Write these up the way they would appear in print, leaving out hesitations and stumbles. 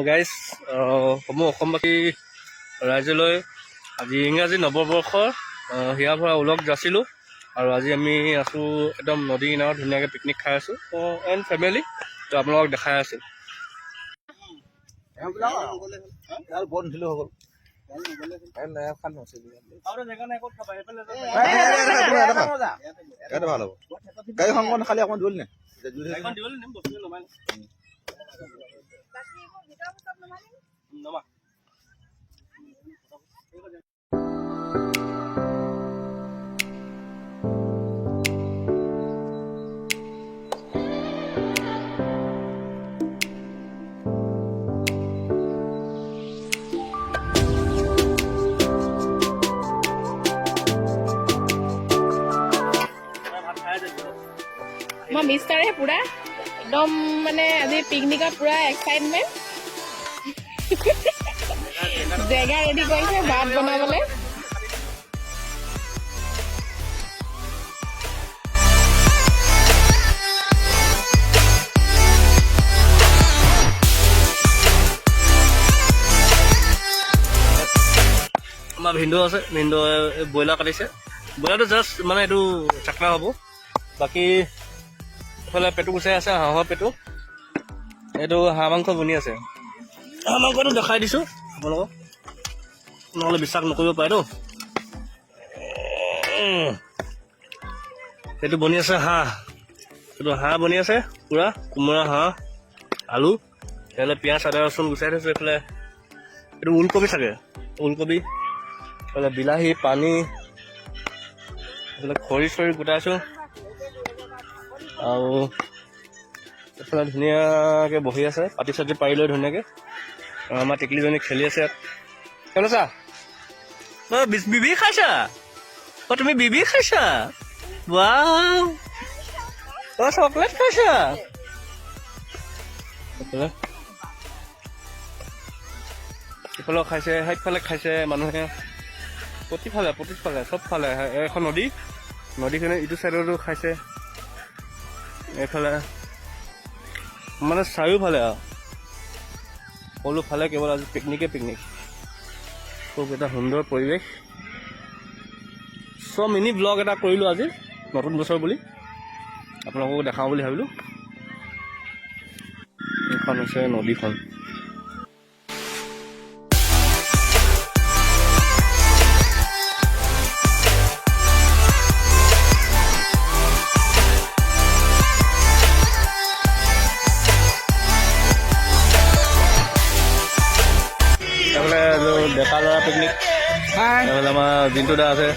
Guys সমূহ অসমবাসী ৰাইজলৈ আজি ইংৰাজী নৱবৰ্ষৰ হিয়াৰ পৰা ওলগ যাছিলোঁ আৰু আজি আমি আছোঁ একদম নদী কিনাৰত ধুনীয়াকৈ পিকনিক খাই আছোঁ এণ্ড ফেমিলি তো আপোনালোকক দেখাই আছোঁ। খালি অকণ দূৰ নে মই মিষ্টাৰে পুৰা একদম মানে আজি পিকনিকত পুৰা এক্সাইটমেণ্ট জেগা ৰেডি কৰিছে ভাত বনাবলৈ। আমাৰ ভিন্দু আছে, ভিন্দুৱে ব্ৰইলাৰ কাটিছে। ব্ৰইলাৰটো জাষ্ট মানে এইটো চাকনা হ'ব, বাকী এইফালে পেটু গুচাই আছে, হাঁহৰ পেটু। এইটো হাঁহ মাংস বনি আছে। হাঁহ মাংসটো দেখাই দিছোঁ আপোনালোকক, নহ'লে বিশ্বাস নকৰিব পাৰেতো। এইটো বনি আছে হাঁহ, এইটো হাঁহ বনি আছে পূৰা কোমোৰা, হাঁহ, আলু, এইফালে পিঁয়াজ, আদা, ৰচুন গুচাই থৈছোঁ। এইফালে এইটো ওলকবি থাকে, ওলকবি, এইফালে বিলাহী, পানী, এইফালে খৰি চৰি গোটাইছোঁ আৰু এইফালে ধুনীয়াকৈ বহি আছে, পাতি চাতি পাৰি লৈ ধুনীয়াকৈ। আমাৰ টেকলিজনী খেলি আছে ইয়াত। কেনে আছা? বিবি খাইছা? তুমি বিবি খাইছা? ৱাও, চকলেট খাইছা? ইফালেও খাইছে, সেইফালে খাইছে মানুহে, প্ৰতিফালে চবফালে। এখন নদীখনে ইটো চাইডতো খাইছে, এইফালে মানে চাৰিওফালে আৰু সকলোফালে কেৱল আজি পিকনিক। খুব এটা সুন্দৰ পৰিৱেশ। মিনি ব্লগ এটা কৰিলোঁ আজি নতুন বছৰ বুলি, আপোনালোককো দেখাওঁ বুলি ভাবিলোঁ। এইখন হৈছে নদীখন। ডেকা ল'ৰা পিকনিক। এইফালে আমাৰ জিন্তু দা আছে,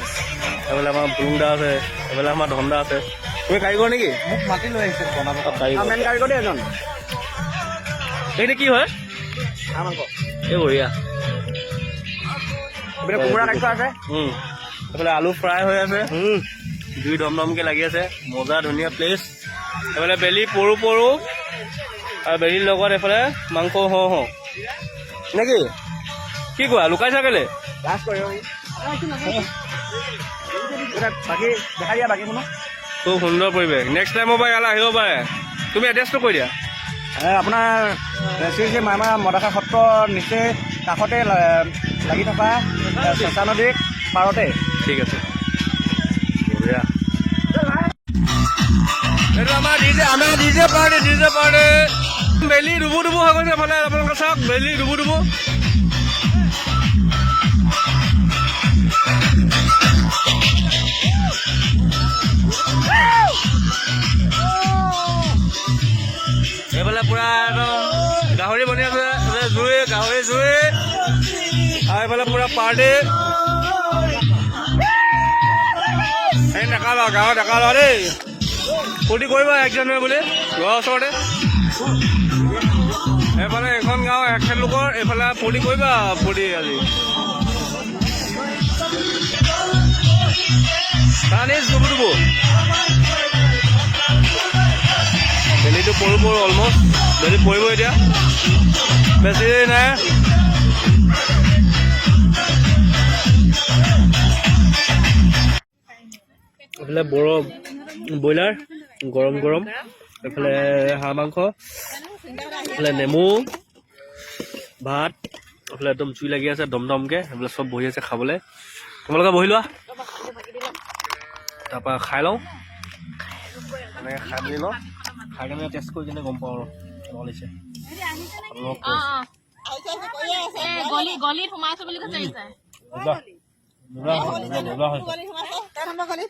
এইফালে আমাৰ বুৰুং দা আছে, এইফালে আমাৰ ধন দা আছে। তুমি কাৰিকৰ নেকি? মোক মাতি লৈ আহিছে বনাব। মেইন কাৰিকৰ দেই এজন। এইটো কি হয়? হাঁহ মাংস। এই বঢ়িয়া। কোমোৰা কাটি থোৱা আছে। এইফালে আলু ফ্ৰাই হৈ আছে, জুই ধমধমকৈ লাগি আছে, মজা ধুনীয়া প্লেচ। এইফালে বেলি পৰু আৰু বেলিৰ লগত এইফালে মাংস হওঁ নেকি? কি কোৱা, লুকাইছা কেলে? খুব সুন্দৰ পৰিৱেশ। নেক্সট টাইমৰ পৰা ইয়ালৈ আহিব পাৰে। তুমি এড্ৰেছটো কৈ দিয়া। আপোনাৰ শ্ৰী শ্ৰী মামা মদাখা সত্ৰ নিচেই কাষতে লাগি থকা চেঁচা নদীৰ পাৰতে। ঠিক আছে, বঢ়িয়া। এইটো আমাৰ ডিজে পাৰ্টি। বেলি ডুবু হৈ গৈছে এফালে, আপোনালোকে চাওক, বেলি ডুবু। এইফালে পুৰা একদম গাহৰি বনি আছে, গাহৰি জুই, আৰু এইফালে পুৰা পাৰ্টি। এই ডেকা ল'ৰা, গাঁৱৰ ডেকা ল'ৰা দেই, ফূৰ্তি কৰিব 1 জানুৱাৰী বুলি ঘৰৰ ওচৰতে। এইফালে এখন গাঁও এখেত লোকৰ, এইফালে ফূৰ্তি কৰিবা আজি। ডুবু বেলিটো পৰু অলমষ্ট, বেলি পৰিব এতিয়া, বেছি দেৰি নাই। এইফালে ব্ৰইলাৰ গৰম গৰম, এইফালে হাঁহ মাংস, এইফালে নেমু, ভাত এইফালে একদম জুই লাগি আছে দমদমকৈ এইফালে চব বহি আছে খাবলৈ তোমালোকে বহি লোৱা তাৰপৰা খাই লওঁ এনেকৈ খাই মেলি লওঁ খাই কেনে টেষ্ট কৰি কিনে গম পাওঁ আৰু কেনেকুৱা লাগিছে গলি সোমাইছে বুলি কৈছে নোলোৱা হৈছে